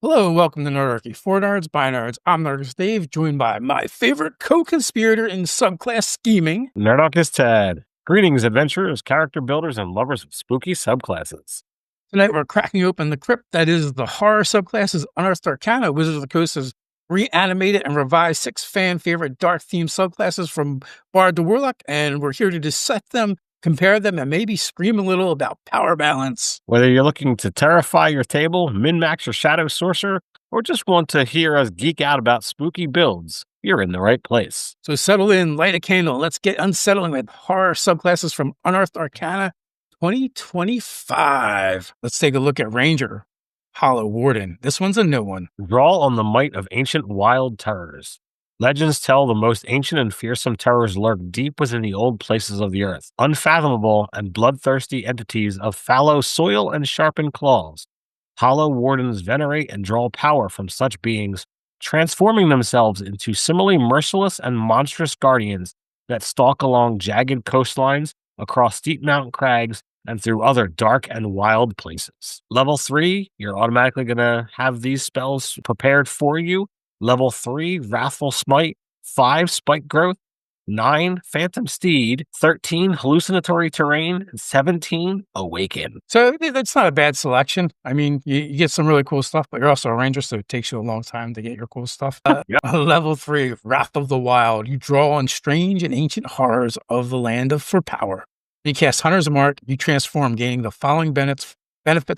Hello and welcome to Nerdarchy. For nerds, by nerds, I'm Nerdarchists Dave, joined by my favorite co-conspirator in subclass scheming, Nerdarchists Ted. Greetings, adventurers, character builders, and lovers of spooky subclasses. Tonight we're cracking open the crypt that is the horror subclasses Unearthed Arcana. Wizards of the Coast has reanimated and revised 6 fan-favorite dark-themed subclasses from Bard to Warlock, and we're here to dissect them, compare them, and maybe scream a little about power balance. Whether you're looking to terrify your table, min-max your shadow sorcerer, or just want to hear us geek out about spooky builds, you're in the right place. So settle in, light a candle, let's get unsettling with horror subclasses from Unearthed Arcana 2025. Let's take a look at Ranger, Hollow Warden. This one's a new one. Draw on the might of ancient wild terrors. Legends tell the most ancient and fearsome terrors lurk deep within the old places of the earth, unfathomable and bloodthirsty entities of fallow soil and sharpened claws. Hollow Wardens venerate and draw power from such beings, transforming themselves into similarly merciless and monstrous guardians that stalk along jagged coastlines, across steep mountain crags, and through other dark and wild places. Level 3, you're automatically going to have these spells prepared for you. Level 3, Wrathful Smite, 5, Spike Growth, 9, Phantom Steed, 13, Hallucinatory Terrain, and 17, Awaken. So that's not a bad selection. I mean, you get some really cool stuff, but you're also a ranger, so it takes you a long time to get your cool stuff. Level 3, Wrath of the Wild. You draw on strange and ancient horrors of the land for power. You cast Hunter's Mark, you transform, gaining the following benefits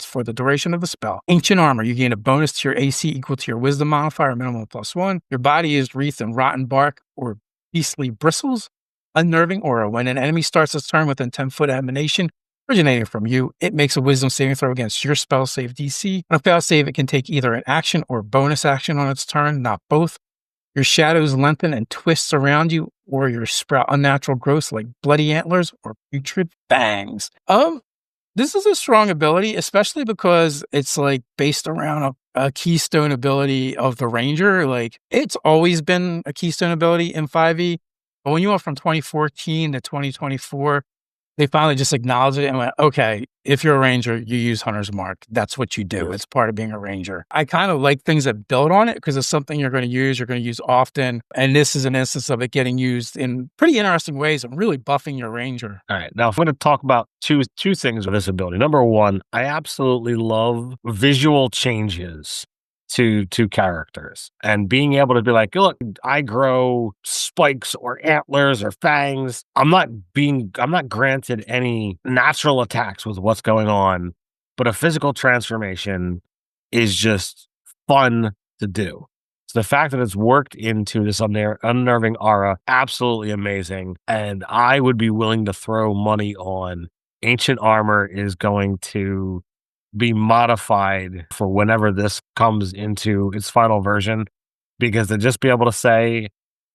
for the duration of the spell. Ancient Armor, you gain a bonus to your AC equal to your Wisdom modifier, minimum +1. Your body is wreathed in rotten bark or beastly bristles. Unnerving Aura, when an enemy starts its turn within 10-foot emanation originating from you, it makes a Wisdom saving throw against your spell save DC. On a fail save, it can take either an action or bonus action on its turn, not both. Your shadows lengthen and twist around you, or your sprout unnatural growths like bloody antlers or putrid fangs. This is a strong ability, especially because it's like based around a keystone ability of the Ranger. Like, it's always been a keystone ability in 5e, but when you went from 2014 to 2024, they finally just acknowledged it and went, okay, if you're a Ranger, you use Hunter's Mark. That's what you do. It's part of being a Ranger. I kind of like things that build on it because it's something you're going to use often. And this is an instance of it getting used in pretty interesting ways and really buffing your Ranger. All right. Now, if I'm going to talk about two things with this ability. Number one, I absolutely love visual changes to characters and being able to be like, look, I grow spikes or antlers or fangs. I'm not granted any natural attacks with what's going on, but a physical transformation is just fun to do. So the fact that it's worked into this unnerving aura, absolutely amazing. And I would be willing to throw money on Ancient Armor is going to be modified for whenever this comes into its final version, because to just be able to say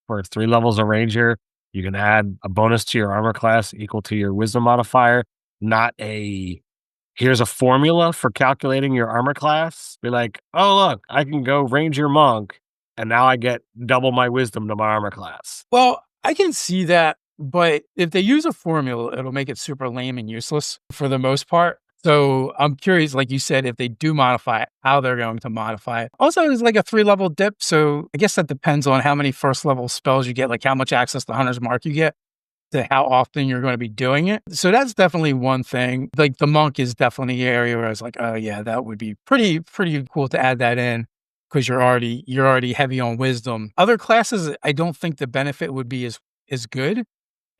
for 3 levels of Ranger, you can add a bonus to your armor class equal to your Wisdom modifier, not here's a formula for calculating your armor class. Be like, oh, look, I can go Ranger Monk, and now I get double my Wisdom to my armor class. Well, I can see that, but if they use a formula, it'll make it super lame and useless for the most part. So I'm curious, like you said, if they do modify it, how they're going to modify it. Also, it's like a 3-level dip. So I guess that depends on how many first level spells you get, like how much access to Hunter's Mark you get, to how often you're going to be doing it. So that's definitely one thing. Like the Monk is definitely an area where I was like, oh yeah, that would be pretty cool to add that in because you're already heavy on Wisdom. Other classes, I don't think the benefit would be as good.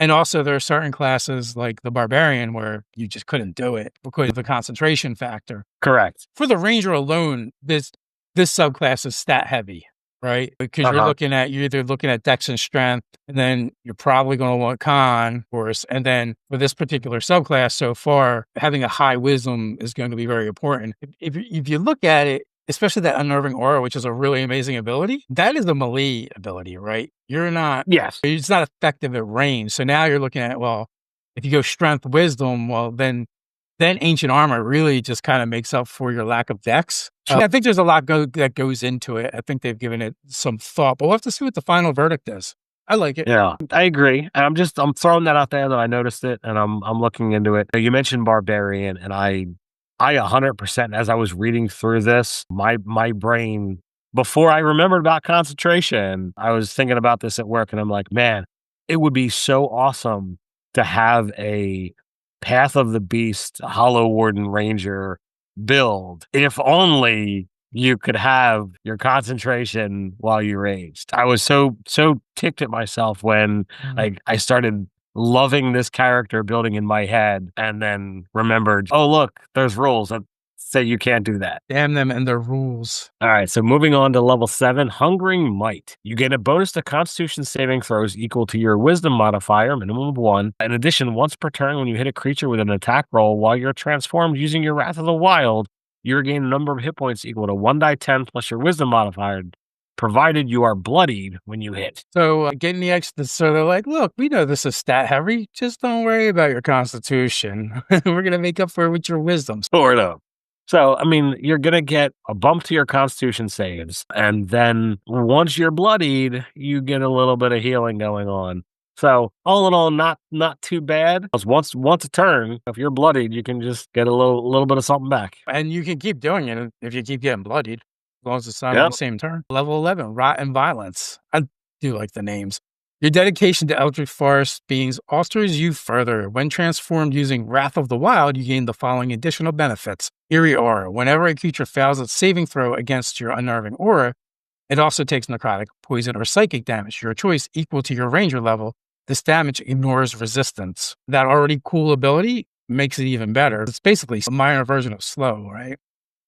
And also there are certain classes like the Barbarian where you just couldn't do it because of the concentration factor. Correct. For the Ranger alone, this subclass is stat heavy, right? Because you're either looking at Dex and Strength, and then you're probably going to want Con, of course. And then for this particular subclass so far, having a high Wisdom is going to be very important. If you look at it, especially that Unnerving Aura, which is a really amazing ability, that is a melee ability, right? It's not effective at range. So now you're looking at, well, if you go Strength, Wisdom, well, then Ancient Armor really just kind of makes up for your lack of Dex. I think there's a lot that goes into it. I think they've given it some thought, but we'll have to see what the final verdict is. I like it. Yeah, I agree. And I'm throwing that out there that I noticed it and I'm looking into it. You mentioned Barbarian, and I I 100%, as I was reading through this, my brain, before I remembered about concentration, I was thinking about this at work and I'm like, man, it would be so awesome to have a Path of the Beast Hollow Warden Ranger build. If only you could have your concentration while you raged. I was so ticked at myself when like I started loving this character building in my head and then remembered, oh look, there's rules that say you can't do that. Damn them and their rules. All right, so moving on to level 7, Hungering Might. You get a bonus to Constitution saving throws equal to your Wisdom modifier, minimum of 1. In addition, once per turn, when you hit a creature with an attack roll while you're transformed using your Wrath of the Wild, you regain a number of hit points equal to 1d10 plus your Wisdom modifier, provided you are bloodied when you hit. So getting the extra, so they're like, look, we know this is stat heavy. Just don't worry about your Constitution. We're going to make up for it with your Wisdom. Sort of. So, I mean, you're going to get a bump to your Constitution saves. And then once you're bloodied, you get a little bit of healing going on. So, all in all, not too bad. Once a turn, if you're bloodied, you can just get a little bit of something back. And you can keep doing it if you keep getting bloodied, as long as it's not on Yep. the same turn. Level 11, Rot and Violence. I do like the names. Your dedication to Eldritch Forest beings alters you further. When transformed using Wrath of the Wild, you gain the following additional benefits. Eerie Aura. Whenever a creature fails its saving throw against your unnerving aura, it also takes necrotic, poison, or psychic damage, your choice, equal to your ranger level. This damage ignores resistance. That already cool ability makes it even better. It's basically a minor version of slow, right?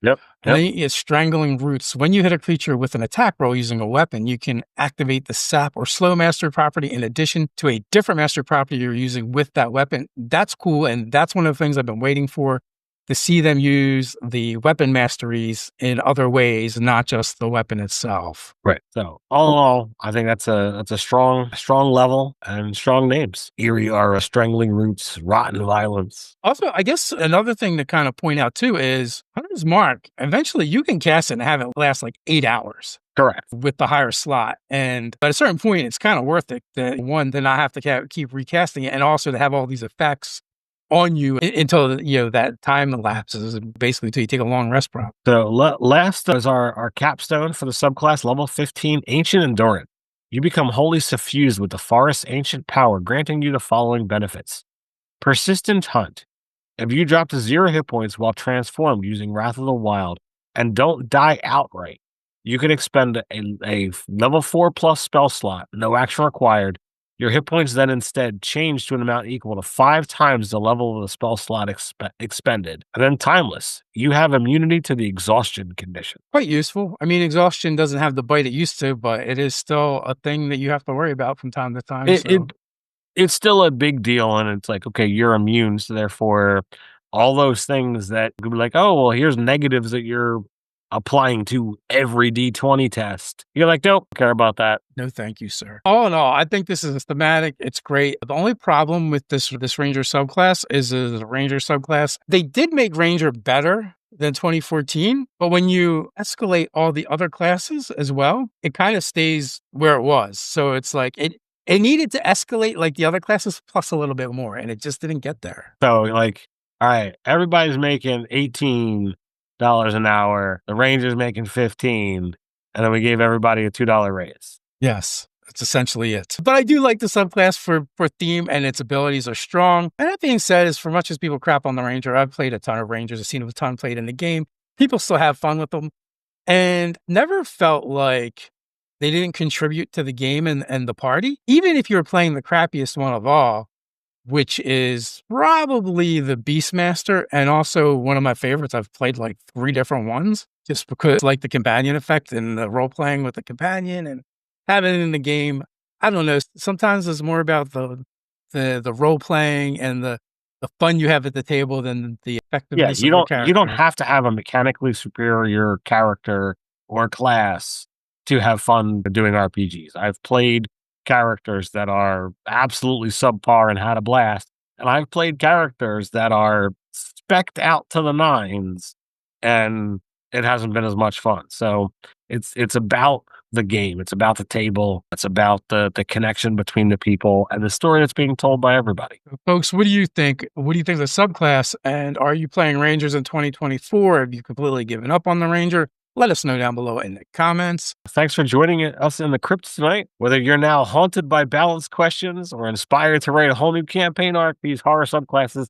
Yep. And then you get Strangling Roots. When you hit a creature with an attack roll using a weapon, you can activate the sap or slow master property in addition to a different master property you're using with that weapon. That's cool. And that's one of the things I've been waiting for, to see them use the weapon masteries in other ways, not just the weapon itself. Right. So all in all, I think that's a strong level and strong names. Eerie Aura, Strangling Roots, Rotten Violence. Also, I guess another thing to kind of point out too is Hunter's Mark. Eventually you can cast it and have it last like 8 hours. Correct. With the higher slot. And at a certain point, it's kind of worth it that, one, to not have to keep recasting it, and also to have all these effects on you until that time elapses, basically until you take a long rest break. So last is our capstone for the subclass, level 15, Ancient Endurance. You become wholly suffused with the forest's ancient power, granting you the following benefits. Persistent Hunt. If you drop to 0 hit points while transformed using Wrath of the Wild and don't die outright, you can expend a level 4 plus spell slot, no action required. Your hit points then instead change to an amount equal to 5 times the level of the spell slot expended. And then Timeless. You have immunity to the exhaustion condition. Quite useful. I mean, exhaustion doesn't have the bite it used to, but it is still a thing that you have to worry about from time to time. It's still a big deal, and it's like, okay, you're immune, so therefore all those things that could be like, oh, well, here's negatives that you're applying to every D20 test. You're like, nope, don't care about that. No, thank you, sir. All in all, I think this is a thematic. It's great. The only problem with this Ranger subclass is the Ranger subclass. They did make Ranger better than 2014, but when you escalate all the other classes as well, it kind of stays where it was. So it's like it needed to escalate like the other classes plus a little bit more, and it just didn't get there. So like, all right, everybody's making $18 an hour. The Ranger's making 15, and then we gave everybody a $2 raise. Yes, that's essentially it. But I do like the subclass for theme, and its abilities are strong. And that being said, as for much as people crap on the Ranger, I've played a ton of Rangers. I've seen a ton played in the game. People still have fun with them, and never felt like they didn't contribute to the game and the party. Even if you're playing the crappiest one of all, which is probably the Beastmaster, and also one of my favorites. I've played like 3 different ones just because like the companion effect and the role playing with the companion and having it in the game. I don't know. Sometimes it's more about the role playing and the fun you have at the table than the effectiveness of your character. You don't have to have a mechanically superior character or class to have fun doing RPGs. I've played characters that are absolutely subpar and had a blast, and I've played characters that are specced out to the nines and it hasn't been as much fun. So it's about the game. It's about the table. It's about the connection between the people and the story that's being told by everybody. Folks, what do you think? What do you think of the subclass? And are you playing Rangers in 2024? Have you completely given up on the Ranger? Let us know down below in the comments. Thanks for joining us in the crypt tonight. Whether you're now haunted by balance questions or inspired to write a whole new campaign arc, these horror subclasses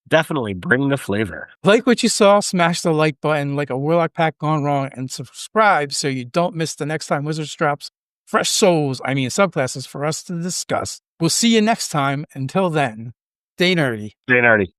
definitely bring the flavor. Like what you saw, smash the like button like a Warlock pack gone wrong, and subscribe so you don't miss the next time Wizards drops fresh subclasses for us to discuss. We'll see you next time. Until then, stay nerdy. Stay nerdy.